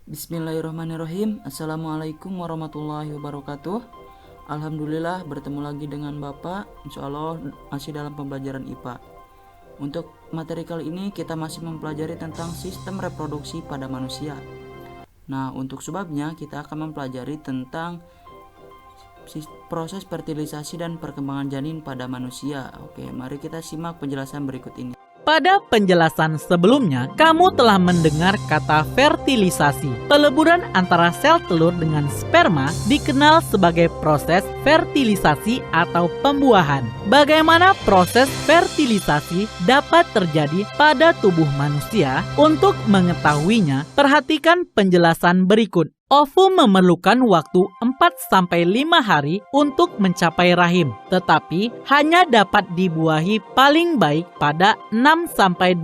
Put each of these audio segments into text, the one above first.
Bismillahirrahmanirrahim. Assalamualaikum warahmatullahi wabarakatuh. Alhamdulillah bertemu lagi dengan Bapak. Insya Allah masih dalam pembelajaran IPA. Untuk materi kali ini kita masih mempelajari tentang sistem reproduksi pada manusia. Nah, untuk sebabnya kita akan mempelajari tentang proses fertilisasi dan perkembangan janin pada manusia. Oke, mari kita simak penjelasan berikut ini. Pada penjelasan sebelumnya, kamu telah mendengar kata fertilisasi. Peleburan antara sel telur dengan sperma dikenal sebagai proses fertilisasi atau pembuahan. Bagaimana proses fertilisasi dapat terjadi pada tubuh manusia? Untuk mengetahuinya, perhatikan penjelasan berikut. Ovum memerlukan waktu 4-5 hari untuk mencapai rahim, tetapi hanya dapat dibuahi paling baik pada 6-12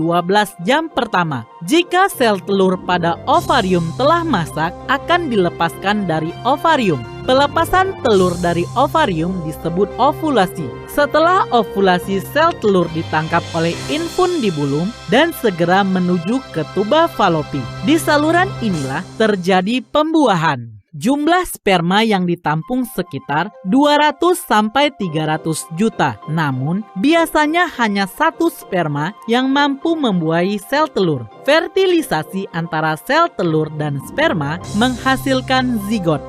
jam pertama. Jika sel telur pada ovarium telah masak, akan dilepaskan dari ovarium. Pelepasan telur dari ovarium disebut ovulasi. Setelah ovulasi, sel telur ditangkap oleh infundibulum dan segera menuju ke tuba falopi. Di saluran inilah terjadi pembuahan. Jumlah sperma yang ditampung sekitar 200-300 juta. Namun, biasanya hanya satu sperma yang mampu membuahi sel telur. Fertilisasi antara sel telur dan sperma menghasilkan zigot.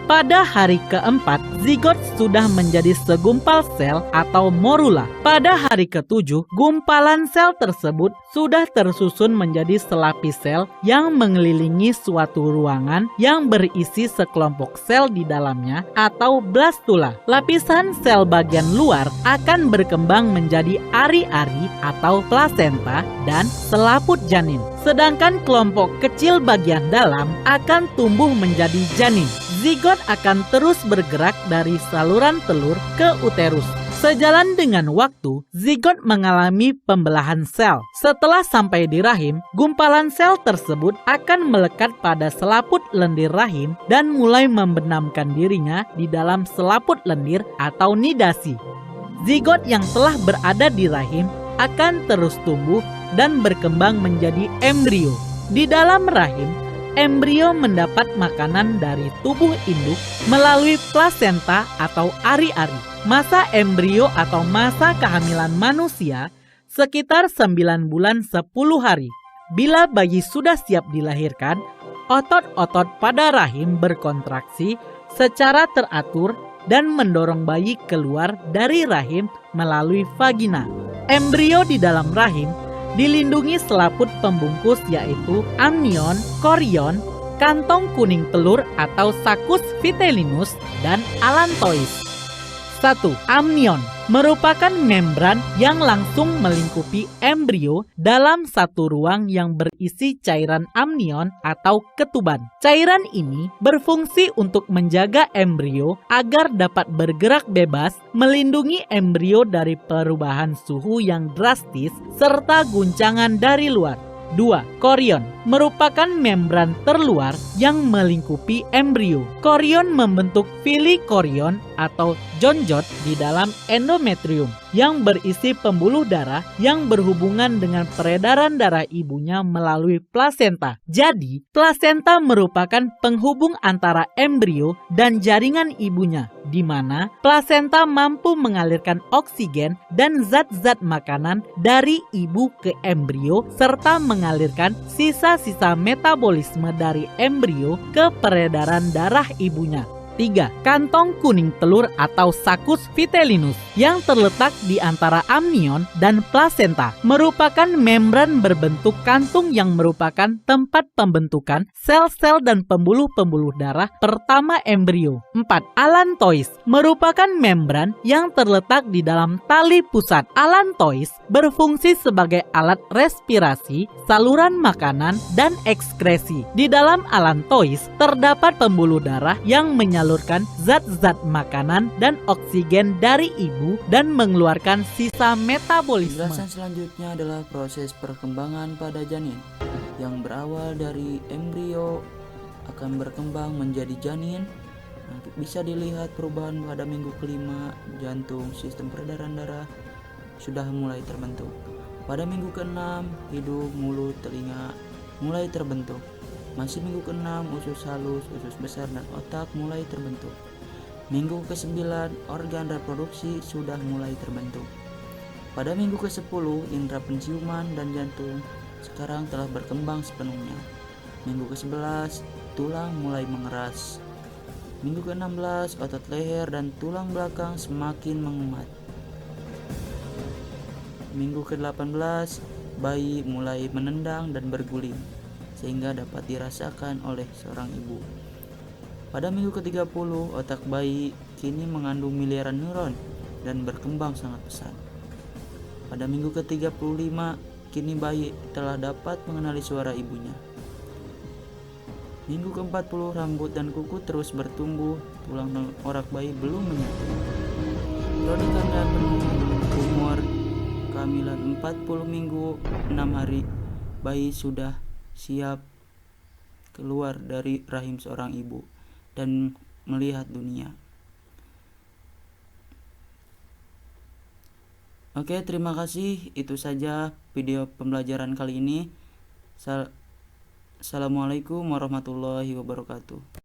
Pada hari keempat, zigot sudah menjadi segumpal sel atau morula. Pada hari ketujuh, gumpalan sel tersebut sudah tersusun menjadi selapis sel yang mengelilingi suatu ruangan yang berisi sekelompok sel di dalamnya atau blastula. Lapisan sel bagian luar akan berkembang menjadi ari-ari atau plasenta dan selaput janin. Sedangkan kelompok kecil bagian dalam akan tumbuh menjadi janin. Zigot akan terus bergerak dari saluran telur ke uterus. Sejalan dengan waktu, zigot mengalami pembelahan sel. Setelah sampai di rahim, gumpalan sel tersebut akan melekat pada selaput lendir rahim dan mulai membenamkan dirinya di dalam selaput lendir atau nidasi. Zigot yang telah berada di rahim akan terus tumbuh dan berkembang menjadi embrio. Di dalam rahim, embrio mendapat makanan dari tubuh induk melalui plasenta atau ari-ari. Masa embrio atau masa kehamilan manusia sekitar 9 bulan 10 hari. Bila bayi sudah siap dilahirkan, otot-otot pada rahim berkontraksi secara teratur dan mendorong bayi keluar dari rahim melalui vagina. Embrio di dalam rahim dilindungi selaput pembungkus yaitu amnion, korion, kantong kuning telur atau sakus vitellinus, dan allantois. 1. Amnion merupakan membran yang langsung melingkupi embrio dalam satu ruang yang berisi cairan amnion atau ketuban. Cairan ini berfungsi untuk menjaga embrio agar dapat bergerak bebas, melindungi embrio dari perubahan suhu yang drastis serta guncangan dari luar. 2. Korion merupakan membran terluar yang melingkupi embrio. Korion membentuk fili korion atau jonjot di dalam endometrium yang berisi pembuluh darah yang berhubungan dengan peredaran darah ibunya melalui plasenta. Jadi, plasenta merupakan penghubung antara embrio dan jaringan ibunya, di mana plasenta mampu mengalirkan oksigen dan zat-zat makanan dari ibu ke embrio serta mengalirkan sisa-sisa metabolisme dari embrio ke peredaran darah ibunya. 3. Kantong kuning telur atau sakus vitellinus yang terletak di antara amnion dan plasenta merupakan membran berbentuk kantung yang merupakan tempat pembentukan sel-sel dan pembuluh-pembuluh darah pertama embrio. 4. Allantois merupakan membran yang terletak di dalam tali pusat. Allantois berfungsi sebagai alat respirasi, saluran makanan, dan ekskresi. Di dalam allantois terdapat pembuluh darah yang menyalurkan zat-zat makanan dan oksigen dari ibu dan mengeluarkan sisa metabolisme. Penjelasan selanjutnya adalah proses perkembangan pada janin yang berawal dari embrio akan berkembang menjadi janin. Bisa dilihat perubahan pada minggu kelima, jantung, sistem peredaran darah sudah mulai terbentuk. Pada minggu ke-6, hidung, mulut, telinga mulai terbentuk. Masih minggu ke-6, usus halus, usus besar, dan otak mulai terbentuk. Minggu ke-9, organ reproduksi sudah mulai terbentuk. Pada minggu ke-10, indera penciuman dan jantung sekarang telah berkembang sepenuhnya. Minggu ke-11, tulang mulai mengeras. Minggu ke-16, otot leher dan tulang belakang semakin menguat. Minggu ke-18, bayi mulai menendang dan berguling, sehingga dapat dirasakan oleh seorang ibu. Pada minggu ke-30, otak bayi kini mengandung miliaran neuron dan berkembang sangat pesat. Pada minggu ke-35, kini bayi telah dapat mengenali suara ibunya. Minggu ke-40, rambut dan kuku terus bertumbuh, tulang dan orak bayi belum menyatu. Periode kehamilan penuh, umur kehamilan 40 minggu 6 hari, bayi sudah siap keluar dari rahim seorang ibu dan melihat dunia. Oke, terima kasih. Itu saja video pembelajaran kali ini. Assalamualaikum warahmatullahi wabarakatuh.